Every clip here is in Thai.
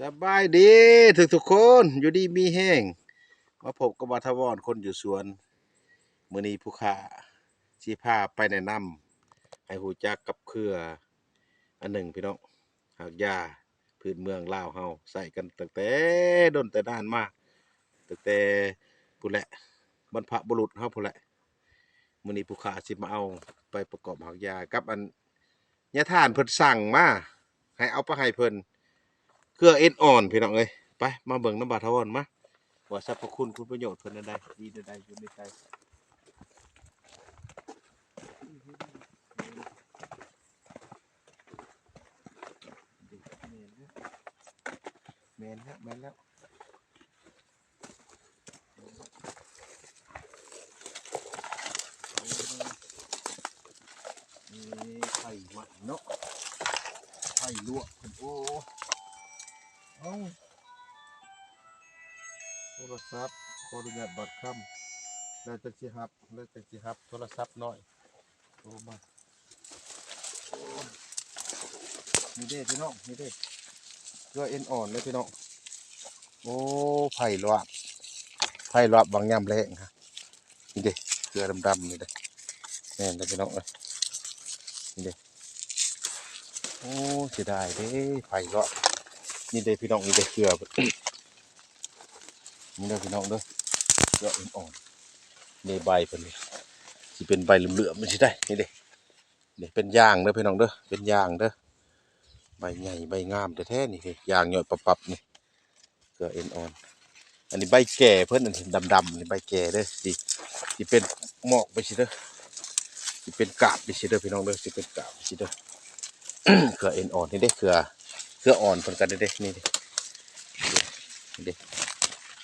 สบายดีทุกคนอยู่ดีมีแห้งมาพบกับบาทวรคนอยู่สวนมื้อนี้ผู้ค้าสิพาไปแนะนำให้ฮู้จักกับเครืออันหนึ่งพี่น้องหากยาพื้นเมืองลาวเฮาใส่กันตั้งแต่ดนแต่นานมาตั้งแต่ผู้นแหละบรรพบุรุษเฮาผู้นแหละมื้อนี้ผู้ค้าสิมาเอาไปประกอบหากยากับอันยาทานเพิ่นสั่งมาให้เอาไปให้เพิ่นเครือเอ็นอ่อนพี่น้องเอ้ยไปมาเบิ่งน้ำบาทวรมาว่าสรรพคุณประโยชน์เพิ่นอันใดดีอันใดอยู่ในใจแม่นแล้วแม่นแล้วนี่ไข่หวานเนาะไข่ลวกเพิ่นโอ้เอ้าโทรศัพท์ขออนุญาตบัดค่ำแล้วจังสิรับโทรศัพท์น้อยโทรมานี่เด้พี่น้องนี่เด้เกลือเอ็นอ่อนเลยพี่น้องโอ้ไผ่ลวกบางยามแรงครับนี่เด้เกลือดำๆนี่เด้แม่นเลยพี่น้องเอ้ยนี่เด้โอ้เสียดายเด้ไผ่ลวกนี่เด้พี่น้องนี่เด้เกลือ นี่เด้อพี่น้องเด้อเกลืออ่อนๆนี่ใบเพิ่นนี่สิเป็นใบเหลืองๆมันสิได้นี่เด้นี่เป็นยางเด้อพี่น้องเด้อเป็นยางเด้อใบใหญ่ใบงามแท้ๆนี่คือยางหยอดปับๆนี่เกลืออ่อนๆอันนี้ใบแก่เพิ่นอันดำๆนี่ใบแก่เด้อสิเป็นหมอกไปสิเด้อสิเป็นกาบไปสิเด้อพี่น้องเด้อสิเป็นกาบไปสิเด้อ เกลืออ่อนๆนี่เด้อเกลืออ่อนเพิ่นกันเด้อนี่เด้นี่เด้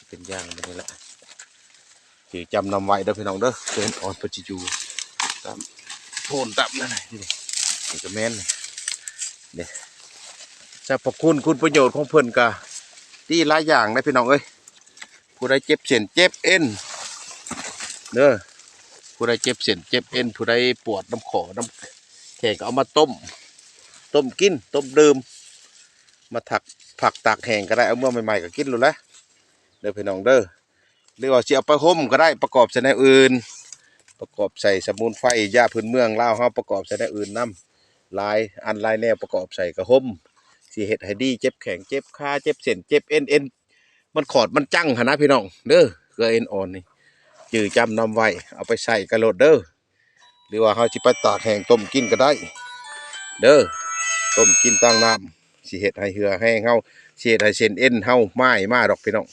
เป็นยางแบบนี้แหละถือจำนำไว้เด้อพี่น้องเด้อเกลืออ่อนเพิ่นสิอยู่ตามโพนตามนั่นน่ะนี่นี่ก็แม่นนี่สรรพคุณประโยชน์ของเพิ่นก็ที่หลายอย่างนะพี่น้องเอ้ยผู้ใดเจ็บเส้นเจ็บเอ็นเด้อผู้ใดเจ็บเส้นเจ็บเอ็นผู้ใดปวดน้ำขอน้ำแข็งก็เอามาต้มกินต้มดื่มมาผักตากแห้งก็ได้เอาเมื่อใหม่ๆก็กินรู้แล้วเด้อพี่น้องเด้อหรือว่าสิเอาไปห่มก็ได้ประกอบใส่ในอื่นประกอบใส่สมุนไพรยาพื้นเมืองลาวเฮาประกอบใส่ในอื่นนํลายแนวประกอบใส่กระห่มสิเฮ็ดให้ดีเจ็บแข้งเจ็บขาเจ็บเส้นเจ็บเอ็นมันขอดมันจังหั่นนะพี่น้องเด้อเกลือเอ็นอ่อนนี่จื้อจำนำไว้เอาไปใส่กระโลดเด้อหรือว่าเฮาสิไปตากแห้งต้มกินก็ได้เด้อต้มกินตั้งน้ำสิเฮ็ดให้เหือแห้งเฮาสิเฮ็ดให้เส้นเอ็นเฮาไม้มาดอกพี่น้อง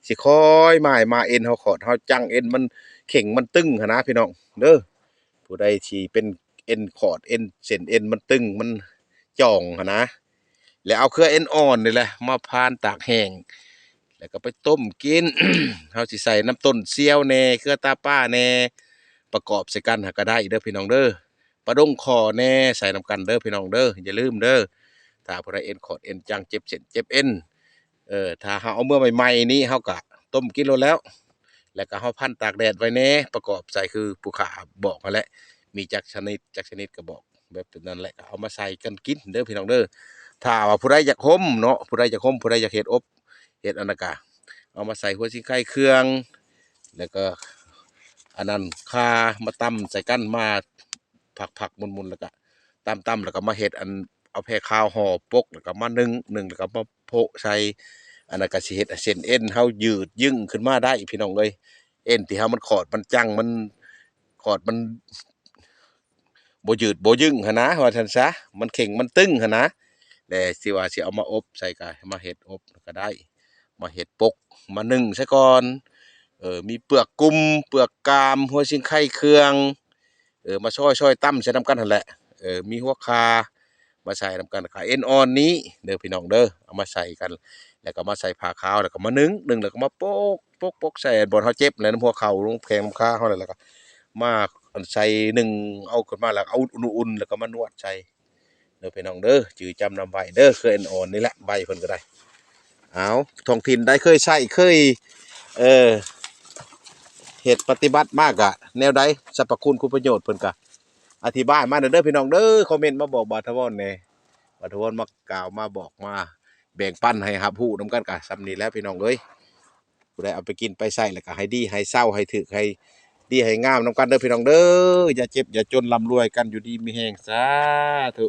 สิคอยไม้มาเอ็นเฮาขอดเฮาจังเอ็นมันเข่งมันตึงหั่นนะพี่น้องเด้อผู้ใดที่เป็นเอ็นขอดเอ็นเส้นเอ็นมันตึงมันจ่องหั่นนะแล้วเอาเครือเอ็นอ่อนนี่แหละมาพานตากแห้งแล้วก็ไปต้มกิน เฮาสิใส่น้ำต้นเสี้ยวแหน่เครือตาป้าแหน่ประกอบใส่กันหาก็ได้เด้อพี่น้องเด้อปลาดงคอแหน่ใส่น้ำกันเด้อพี่น้องเด้ออย่าลืมเด้อถ้าผู้ใดเอ็นขอดเอ็นจังเจ็บเส้นเจ็บเอ็นถ้าเฮาเอาเมื่อใหม่ๆนี้เฮาก็ต้มกินโลแล้วแล้วก็เฮาพันตากแดดไว้แหน่ประกอบใส่คือผู้ขาบอกมาแล้วมีจักชนิดก็บอกแบบนั้นแหละเอามาใส่กันกินเด้อพี่น้องเด้อถ้าว่าผู้ใดอยากห่มเนาะผู้ใดอยากห่มผู้ใดอยากเฮ็ดอบเฮ็ดอันนั้นก็เอามาใส่หัวสิงไข่เครื่องแล้วก็อันนั้นข่ามาตำใส่กันมาผักมุนๆแล้วก็ตำแล้วก็มาเฮ็ดอันเอาแผ่ข้าวห่อปกแล้วก็มานึ่งแล้วก็มาโพะใส่อันนั้นก็สิเฮ็ดให้เส้นเอ็นเฮายืดยึ่งขึ้นมาได้พี่น้องเอ้ยเอ็นที่เฮามันขอดมันจังมันขอดมันบ่ยืดบ่ยึ่งหันนะว่าซั่นซะมันเข่งมันตึงหันนะแต่สิว่าสิเอามาอบใส่ก็มาเฮ็ดอบก็ได้มาเฮ็ดปกมานึ่งซะก่อนมีเปลือกกุมเปลือกกามหัวชิงไข่เครื่องมาช่อยๆตำใส่นำกันนั่นแหละมีหัวคามาใส่นำกันขาเอ็นอ่อนนี้เด้อพี่น้องเด้อเอามาใส่กันแล้วก็มาใส่ผ้าขาวแล้วก็มานึ่งแล้วก็มาโปกใส่บ่อนเฮาเจ็บแล้วน้ำหัวเข่าลงแพงน้ำขาเฮานั่นแหละก็มาใส่นึ่งเอาขึ้นมาแล้วเอาอุ่นๆแล้วก็มานวดใส่เด้อพี่น้องเด้อจื้อจำนำไว้เด้อเคยเอ็นอ่อนนี่แหละใบเพิ่นก็ได้เอาท้องถิ่นได้เคยใช้เคยเออเหตุปฏิบัติมากอะแนวใดสรรพคุณประโยชน์เพิ่นก็อธิบายมาเด้อพี่น้องเด้อคอมเมนต์มาบอกบาทวอนแหน่บาทวอนมากล่าวมาบอกมา แบ่งปันให้รับรู้นํกันก็ส่ำนี้แหล้วพี่น้องเอ้ยผู้ใดเอาไปกินไปใช้แล้วก็ให้ดีให้เศร้าให้ถึกให้ดีให้งามนํกันเด้อพี่น้องเด้ออย่าเจ็บอย่าจนร่ำรวยกันอยู่ดีมีแรงสาธุ